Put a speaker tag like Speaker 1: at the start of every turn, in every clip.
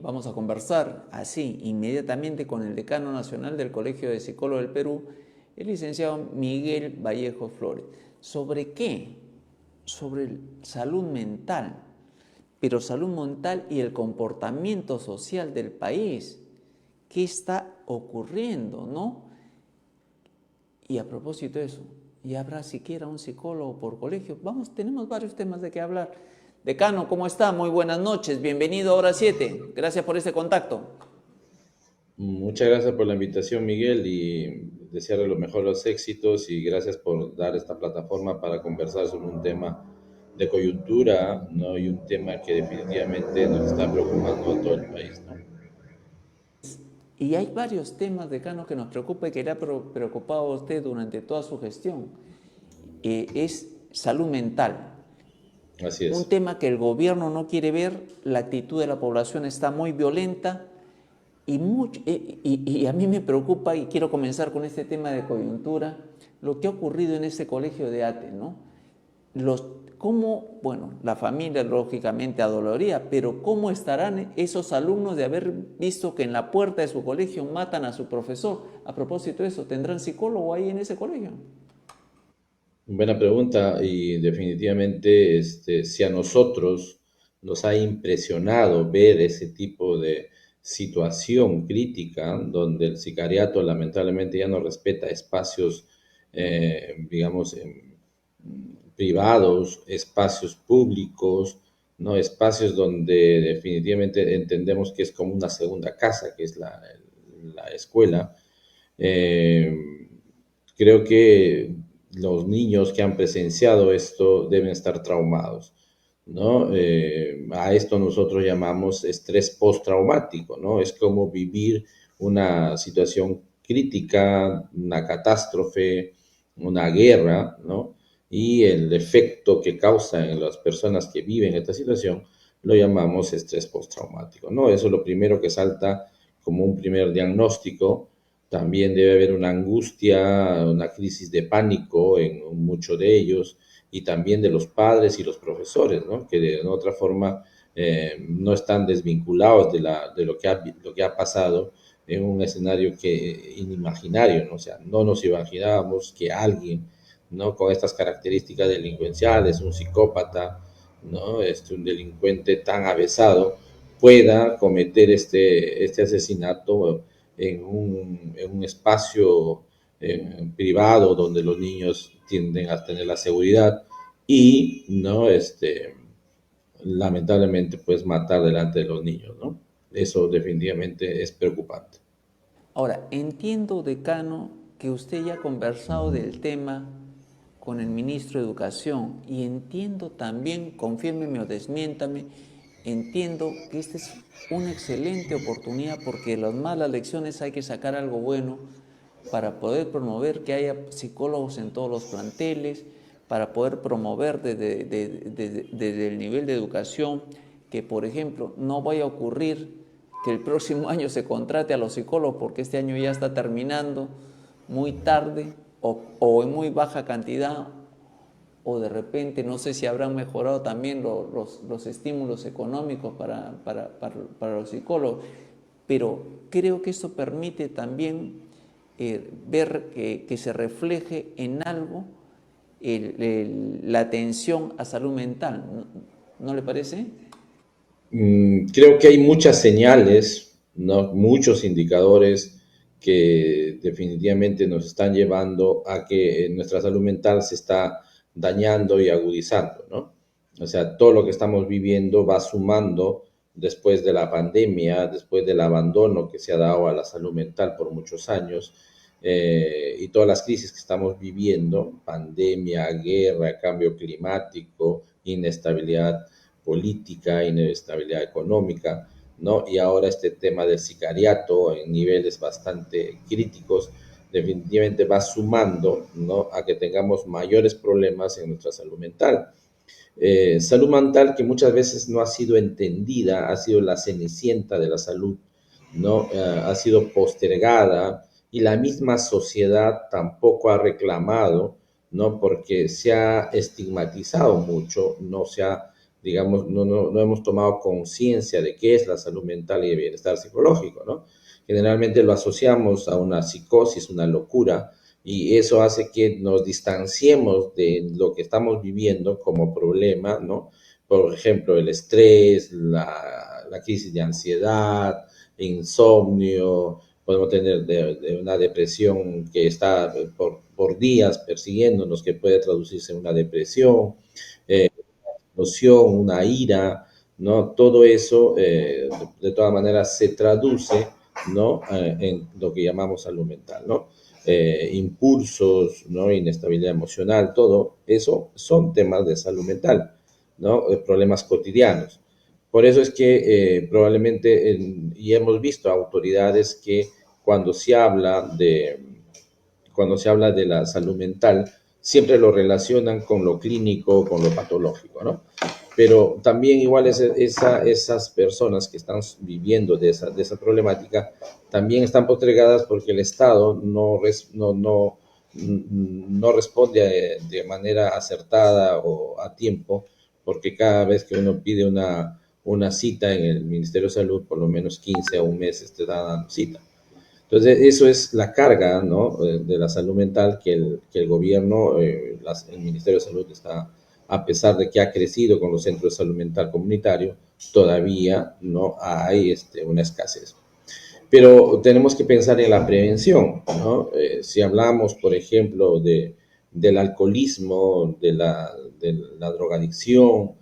Speaker 1: vamos a conversar así inmediatamente con el decano nacional del Colegio de Psicólogos del Perú, el licenciado Miguel Vallejo Flores. ¿Sobre qué? Sobre salud mental, pero salud mental y el comportamiento social del país. ¿Qué está ocurriendo, no? Y a propósito de eso, ¿y habrá siquiera un psicólogo por colegio? Vamos, tenemos varios temas de qué hablar. Decano, ¿cómo está? Muy buenas noches, bienvenido a Hora 7. Gracias por este contacto.
Speaker 2: Muchas gracias por la invitación, Miguel, y desearle lo mejor los éxitos y gracias por dar esta plataforma para conversar sobre un tema de coyuntura, ¿no? Y un tema que definitivamente nos está preocupando a todo el país, ¿no?
Speaker 1: Y hay varios temas, decano, que nos preocupa y que le ha preocupado a usted durante toda su gestión. Es salud mental.
Speaker 2: Así
Speaker 1: Un
Speaker 2: es.
Speaker 1: tema que el gobierno no quiere ver, la actitud de la población está muy violenta y a mí me preocupa, y quiero comenzar con este tema de coyuntura, lo que ha ocurrido en este colegio de ATE, ¿no? Cómo, bueno, la familia lógicamente adoloría, pero ¿cómo estarán esos alumnos de haber visto que en la puerta de su colegio matan a su profesor? A propósito de eso, ¿tendrán psicólogo ahí en ese colegio?
Speaker 2: Buena pregunta y definitivamente si a nosotros nos ha impresionado ver ese tipo de situación crítica donde el sicariato lamentablemente ya no respeta espacios, digamos, privados, espacios públicos, ¿no? Espacios donde definitivamente entendemos que es como una segunda casa, que es la escuela. Eh, Creo que los niños que han presenciado esto deben estar traumados, ¿no? A esto nosotros llamamos estrés postraumático, ¿no? Es como vivir una situación crítica, una catástrofe, una guerra, ¿no? Y el efecto que causa en las personas que viven esta situación lo llamamos estrés postraumático, ¿no? Eso es lo primero que salta como un primer diagnóstico. También debe haber una angustia, una crisis de pánico en muchos de ellos y también de los padres y los profesores, ¿no? Que de otra forma no están desvinculados de lo que ha pasado en un escenario inimaginario, ¿no? O sea, no nos imaginábamos que alguien, ¿no? Con estas características delincuenciales, un psicópata, ¿no? Un delincuente tan avesado, pueda cometer este asesinato en un espacio privado donde los niños tienden a tener la seguridad y no lamentablemente pues matar delante de los niños, ¿no? Eso definitivamente es preocupante.
Speaker 1: Ahora, entiendo, decano, que usted ya ha conversado del tema con el ministro de Educación y entiendo también, confírmeme o desmiéntame, entiendo que esta es una excelente oportunidad porque de las malas lecciones hay que sacar algo bueno para poder promover que haya psicólogos en todos los planteles, para poder promover desde el nivel de educación que, por ejemplo, no vaya a ocurrir que el próximo año se contrate a los psicólogos porque este año ya está terminando muy tarde o en muy baja cantidad, o de repente no sé si habrán mejorado también los estímulos económicos para los psicólogos, pero creo que eso permite también ver que se refleje en algo la atención a salud mental, ¿no le parece?
Speaker 2: Creo que hay muchas señales, ¿no? Muchos indicadores que definitivamente nos están llevando a que nuestra salud mental se está dañando y agudizando, ¿no? O sea, todo lo que estamos viviendo va sumando después de la pandemia, después del abandono que se ha dado a la salud mental por muchos años, y todas las crisis que estamos viviendo, pandemia, guerra, cambio climático, inestabilidad política, inestabilidad económica, ¿no? Y ahora este tema del sicariato en niveles bastante críticos, definitivamente va sumando, ¿no? A que tengamos mayores problemas en nuestra salud mental. Salud mental que muchas veces no ha sido entendida, ha sido la cenicienta de la salud, ¿no? Ha sido postergada y la misma sociedad tampoco ha reclamado, ¿no? Porque se ha estigmatizado mucho, no se ha digamos, no hemos tomado conciencia de qué es la salud mental y el bienestar psicológico, ¿no? Generalmente lo asociamos a una psicosis, una locura, y eso hace que nos distanciemos de lo que estamos viviendo como problema, ¿no? Por ejemplo, el estrés, la crisis de ansiedad, insomnio, podemos tener de una depresión que está por días persiguiéndonos, que puede traducirse en una depresión, emoción, una ira, ¿no? Todo eso, de todas maneras, se traduce, ¿no? En lo que llamamos salud mental, ¿no? Impulsos, ¿no? Inestabilidad emocional, todo eso son temas de salud mental, ¿no? Problemas cotidianos. Por eso es que probablemente, y hemos visto autoridades que cuando se habla cuando se habla de la salud mental, siempre lo relacionan con lo clínico, con lo patológico, ¿no? Pero también igual esas personas que están viviendo de esa problemática también están postergadas porque el Estado no responde de manera acertada o a tiempo, porque cada vez que uno pide una cita en el Ministerio de Salud, por lo menos 15 a un mes te da dando cita. Entonces, eso es la carga, ¿no? De la salud mental que el gobierno, el Ministerio de Salud está, a pesar de que ha crecido con los centros de salud mental comunitario, todavía no hay una escasez. Pero tenemos que pensar en la prevención, ¿no? Si hablamos, por ejemplo, del alcoholismo, de la drogadicción,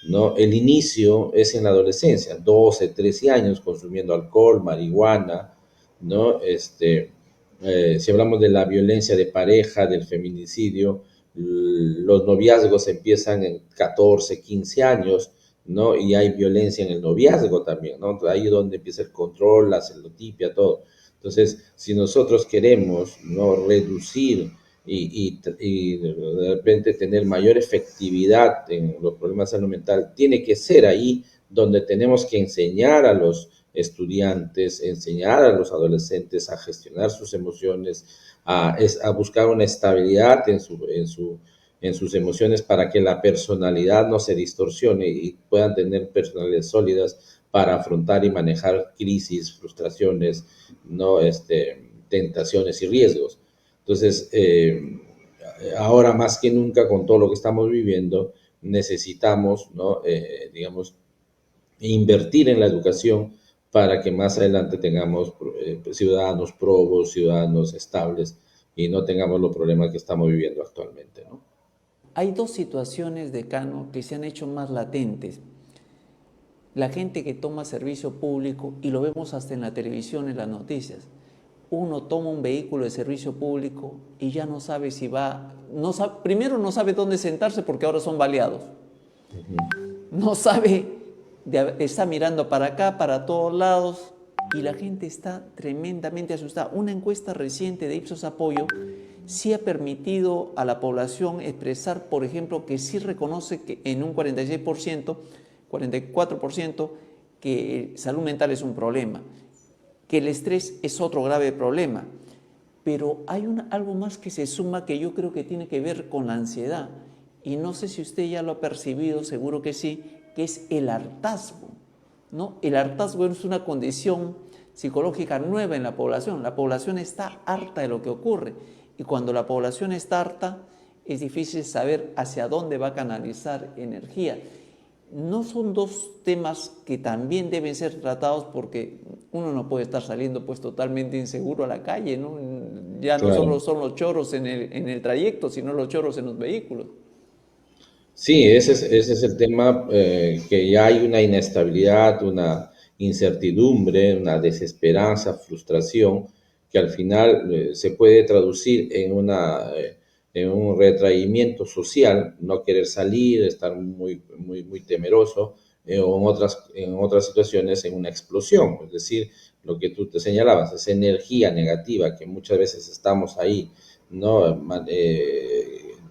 Speaker 2: ¿no? El inicio es en la adolescencia, 12, 13 años consumiendo alcohol, marihuana, ¿no? Si hablamos de la violencia de pareja, del feminicidio, los noviazgos empiezan en 14, 15 años, ¿no? Y hay violencia en el noviazgo también, ¿no? Ahí es donde empieza el control, la celotipia, todo. Entonces, si nosotros queremos, ¿no? Reducir y de repente tener mayor efectividad en los problemas de salud mental, tiene que ser ahí donde tenemos que enseñar a los estudiantes, enseñar a los adolescentes a gestionar sus emociones, a buscar una estabilidad en sus emociones para que la personalidad no se distorsione y puedan tener personalidades sólidas para afrontar y manejar crisis, frustraciones, ¿no? Tentaciones y riesgos. Entonces, ahora más que nunca con todo lo que estamos viviendo, necesitamos, ¿no? Digamos, invertir en la educación para que más adelante tengamos ciudadanos probos, ciudadanos estables y no tengamos los problemas que estamos viviendo actualmente, ¿no?
Speaker 1: Hay dos situaciones, decano, que se han hecho más latentes. La gente que toma servicio público, y lo vemos hasta en la televisión, en las noticias. Uno toma un vehículo de servicio público y ya no sabe si va... primero no sabe dónde sentarse porque ahora son baleados. No sabe, está mirando para acá, para todos lados, y la gente está tremendamente asustada. Una encuesta reciente de Ipsos Apoyo sí ha permitido a la población expresar, por ejemplo, que sí reconoce que en un 46%, 44%, que salud mental es un problema, que el estrés es otro grave problema. Pero hay algo más que se suma que yo creo que tiene que ver con la ansiedad. Y no sé si usted ya lo ha percibido, seguro que sí, que es el hartazgo, ¿no? El hartazgo es una condición psicológica nueva en la población. La población está harta de lo que ocurre. Y cuando la población está harta, es difícil saber hacia dónde va a canalizar energía. ¿No son dos temas que también deben ser tratados? Porque uno no puede estar saliendo pues totalmente inseguro a la calle, ¿no? Ya no solo
Speaker 2: Claro.
Speaker 1: son los choros en el trayecto, sino los choros en los vehículos.
Speaker 2: Sí, ese es el tema, que ya hay una inestabilidad, una incertidumbre, una desesperanza, frustración, que al final se puede traducir en un retraimiento social, no querer salir, estar muy temeroso, o en otras situaciones en una explosión, es decir, lo que tú te señalabas, esa energía negativa que muchas veces estamos ahí, ¿no?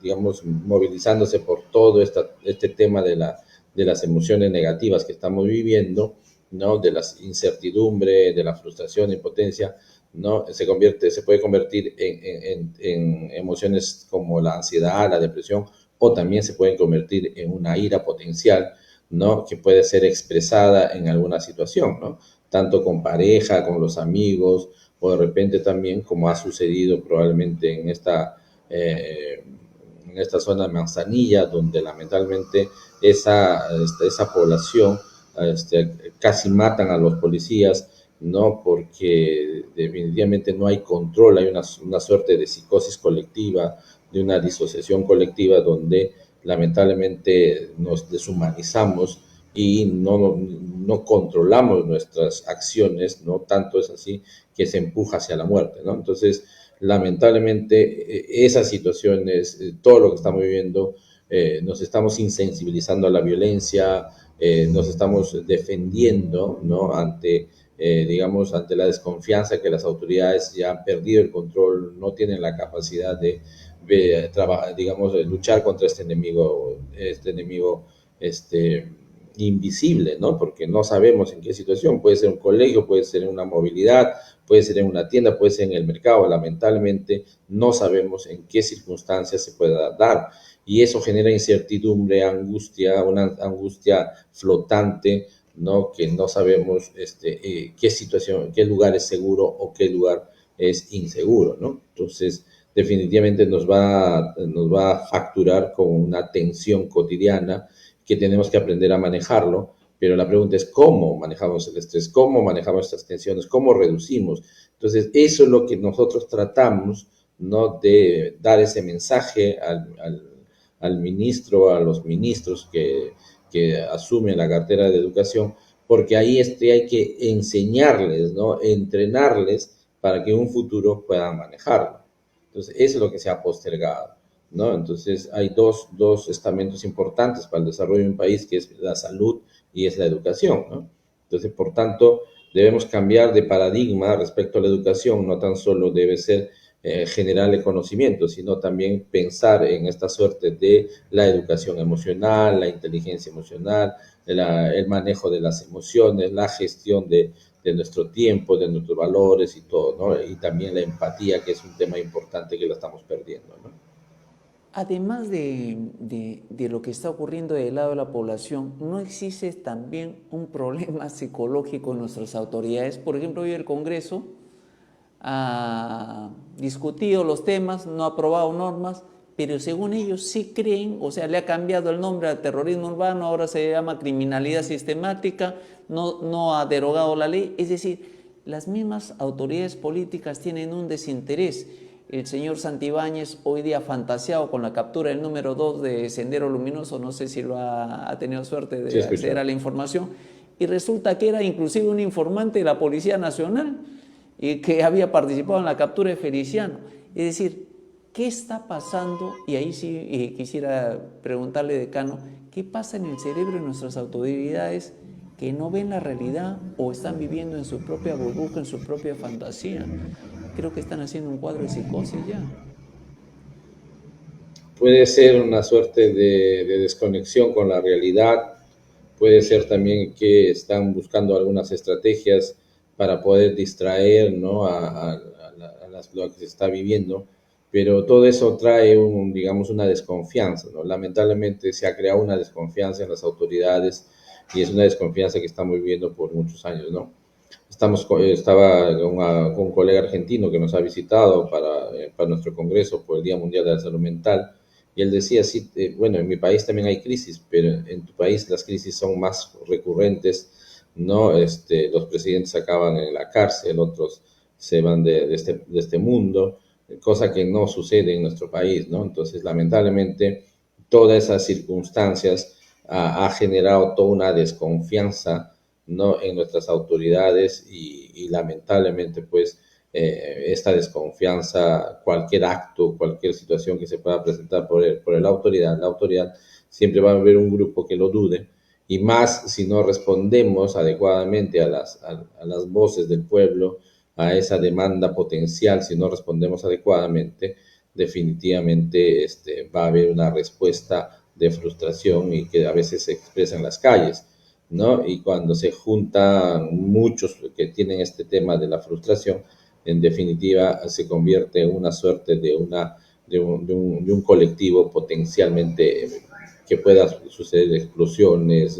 Speaker 2: Digamos, movilizándose por todo este tema de las emociones negativas que estamos viviendo, ¿no? De la incertidumbre, de la frustración, impotencia, ¿no? Se puede convertir en emociones como la ansiedad, la depresión, o también se pueden convertir en una ira potencial, ¿no? Que puede ser expresada en alguna situación, ¿no? Tanto con pareja, con los amigos, o de repente también, como ha sucedido probablemente en esta zona de Manzanilla, donde lamentablemente esa población casi matan a los policías, ¿no? Porque definitivamente no hay control, hay una suerte de psicosis colectiva, de una disociación colectiva donde lamentablemente nos deshumanizamos y no controlamos nuestras acciones, ¿no? Tanto es así que se empuja hacia la muerte, ¿no? Entonces, lamentablemente, esas situaciones, todo lo que estamos viviendo, nos estamos insensibilizando a la violencia, nos estamos defendiendo, ¿no? Digamos, ante la desconfianza que las autoridades ya han perdido el control, no tienen la capacidad de trabajar, digamos, de luchar contra este enemigo, este, invisible, ¿no? Porque no sabemos en qué situación, puede ser un colegio, puede ser en una movilidad, puede ser en una tienda, puede ser en el mercado, lamentablemente no sabemos en qué circunstancias se pueda dar y eso genera incertidumbre, angustia, una angustia flotante, ¿no? Que no sabemos qué situación, qué lugar es seguro o qué lugar es inseguro, ¿no? Entonces, definitivamente nos va a facturar con una tensión cotidiana que tenemos que aprender a manejarlo, pero la pregunta es cómo manejamos el estrés, cómo manejamos estas tensiones, cómo reducimos. Entonces, eso es lo que nosotros tratamos, ¿no? De dar ese mensaje al ministro, a los ministros que asumen la cartera de educación, porque ahí hay que enseñarles, ¿no? Entrenarles para que en un futuro puedan manejarlo. Entonces, eso es lo que se ha postergado, ¿no? Entonces, hay dos estamentos importantes para el desarrollo de un país, que es la salud y es la educación, ¿no? Entonces, por tanto, debemos cambiar de paradigma respecto a la educación, no tan solo debe ser generar el conocimiento, sino también pensar en esta suerte de la educación emocional, la inteligencia emocional, el manejo de las emociones, la gestión de nuestro tiempo, de nuestros valores y todo, ¿no? Y también la empatía, que es un tema importante que lo estamos perdiendo, ¿no?
Speaker 1: Además de lo que está ocurriendo del lado de la población, ¿no existe también un problema psicológico en nuestras autoridades? Por ejemplo, hoy el Congreso ha discutido los temas, no ha aprobado normas, pero según ellos sí creen, o sea, le ha cambiado el nombre al terrorismo urbano, ahora se llama criminalidad sistemática, no ha derogado la ley, es decir, las mismas autoridades políticas tienen un desinterés. El señor Santibáñez hoy día fantaseado con la captura del número 2 de Sendero Luminoso, no sé si ha tenido suerte
Speaker 2: Sí,
Speaker 1: de acceder
Speaker 2: escuchado.
Speaker 1: a la información, y resulta que era inclusive un informante de la Policía Nacional y que había participado en la captura de Feliciano. Es decir, ¿qué está pasando? Y ahí sí quisiera preguntarle, decano, ¿qué pasa en el cerebro de nuestras autoridades que no ven la realidad o están viviendo en su propia burbuja, en su propia fantasía? Creo que están haciendo un cuadro de psicosis ya.
Speaker 2: Puede ser una suerte de desconexión con la realidad, puede ser también que están buscando algunas estrategias para poder distraer, ¿no? Lo que se está viviendo, pero todo eso trae digamos, una desconfianza, ¿no? Lamentablemente se ha creado una desconfianza en las autoridades y es una desconfianza que estamos viviendo por muchos años, ¿no? Estaba con un colega argentino que nos ha visitado para nuestro congreso por el Día Mundial de la Salud Mental y él decía, sí, bueno, en mi país también hay crisis, pero en tu país las crisis son más recurrentes, ¿no? Los presidentes acaban en la cárcel, otros se van de este mundo, cosa que no sucede en nuestro país, ¿no? Entonces, lamentablemente, todas esas circunstancias ha generado toda una desconfianza, ¿no? En nuestras autoridades y lamentablemente, pues, esta desconfianza, cualquier acto, cualquier situación que se pueda presentar por la autoridad siempre va a haber un grupo que lo dude, y más si no respondemos adecuadamente a las voces del pueblo, a esa demanda potencial, si no respondemos adecuadamente, definitivamente va a haber una respuesta de frustración y que a veces se expresa en las calles, ¿no? Y cuando se juntan muchos que tienen este tema de la frustración, en definitiva se convierte en una suerte de un colectivo potencialmente que pueda suceder explosiones,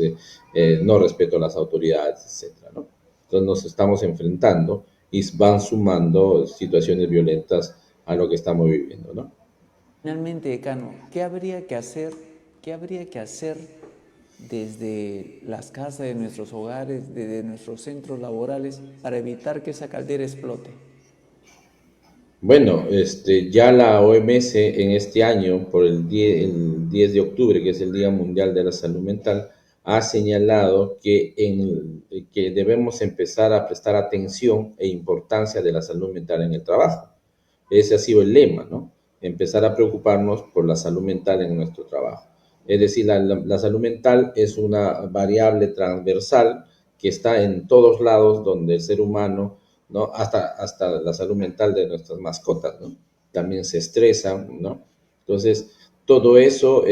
Speaker 2: no respeto a las autoridades, etcétera, ¿no? Entonces nos estamos enfrentando y van sumando situaciones violentas a lo que estamos viviendo, ¿no?
Speaker 1: Finalmente, decano, ¿qué habría que hacer? ¿Qué habría que hacer desde las casas de nuestros hogares, desde nuestros centros laborales, para evitar que esa caldera explote?
Speaker 2: Bueno, ya la OMS en este año, por el 10 de octubre, que es el Día Mundial de la Salud Mental, ha señalado que debemos empezar a prestar atención e importancia de la salud mental en el trabajo. Ese ha sido el lema, ¿no? Empezar a preocuparnos por la salud mental en nuestro trabajo. Es decir, la salud mental es una variable transversal que está en todos lados donde el ser humano, ¿no? Hasta la salud mental de nuestras mascotas, ¿no? También se estresan, ¿no? Entonces, todo eso,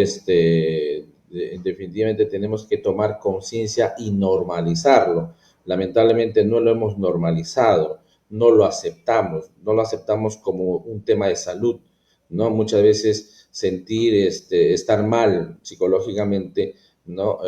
Speaker 2: definitivamente tenemos que tomar conciencia y normalizarlo. Lamentablemente no lo hemos normalizado, no lo aceptamos como un tema de salud, ¿no? Muchas veces sentir, estar mal psicológicamente, ¿no?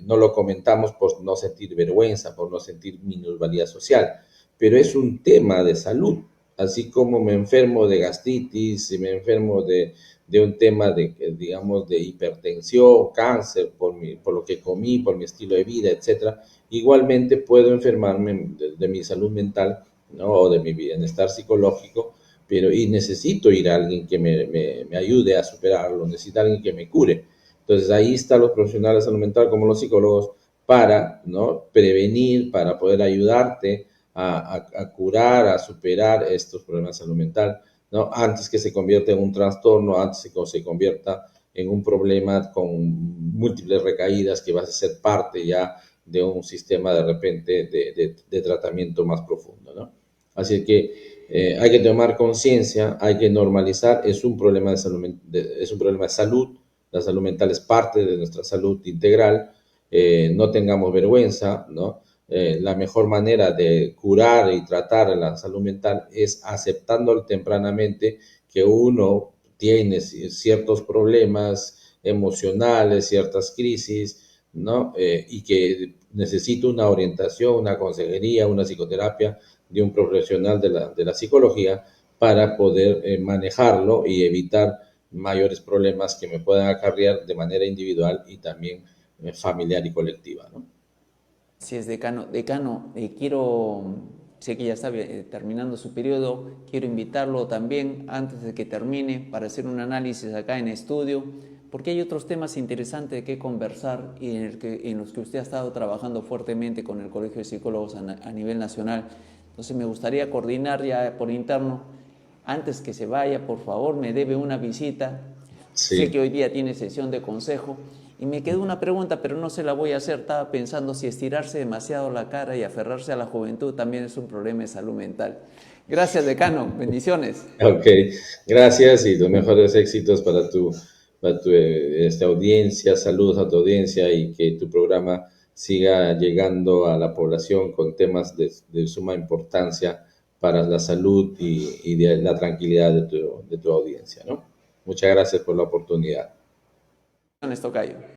Speaker 2: No lo comentamos por no sentir vergüenza, por no sentir minusvalía social, pero es un tema de salud, así como me enfermo de gastritis, y me enfermo de un tema de, digamos, de hipertensión, cáncer, por lo que comí, por mi estilo de vida, etcétera. Igualmente puedo enfermarme de mi salud mental, ¿no? O de mi bienestar psicológico, pero y necesito ir a alguien que me ayude a superarlo, necesito a alguien que me cure. Entonces ahí están los profesionales de salud mental como los psicólogos para, ¿no? Prevenir, para poder ayudarte a curar, a superar estos problemas de salud mental, ¿no? Antes que se convierta en un trastorno, antes que se convierta en un problema con múltiples recaídas que vas a ser parte ya de un sistema de repente de tratamiento más profundo, ¿no? Así que hay que tomar conciencia, hay que normalizar, es un problema de salud, es un problema de salud, la salud mental es parte de nuestra salud integral, no tengamos vergüenza, ¿no? La mejor manera de curar y tratar la salud mental es aceptando tempranamente que uno tiene ciertos problemas emocionales, ciertas crisis, ¿no? Y que necesita una orientación, una consejería, una psicoterapia de un profesional de la psicología para poder manejarlo y evitar mayores problemas que me puedan acarrear de manera individual y también familiar y colectiva, ¿no?
Speaker 1: Si es decano, decano, sé que ya está terminando su periodo, quiero invitarlo también antes de que termine para hacer un análisis acá en estudio, porque hay otros temas interesantes de que conversar y en los que usted ha estado trabajando fuertemente con el Colegio de Psicólogos a nivel nacional. Entonces me gustaría coordinar ya por interno, antes que se vaya, por favor, me debe una visita. Sé que
Speaker 2: Sí.
Speaker 1: hoy día tiene sesión de consejo y me quedó una pregunta, pero no se la voy a hacer. Estaba pensando si estirarse demasiado la cara y aferrarse a la juventud también es un problema de salud mental. Gracias, decano. Bendiciones.
Speaker 2: Ok, gracias y los mejores éxitos para tu esta audiencia. Saludos a tu audiencia y que tu programa siga llegando a la población con temas de suma importancia para la salud y de la tranquilidad de tu audiencia, ¿no? Muchas gracias por la oportunidad.
Speaker 1: Bendiciones, tocayo.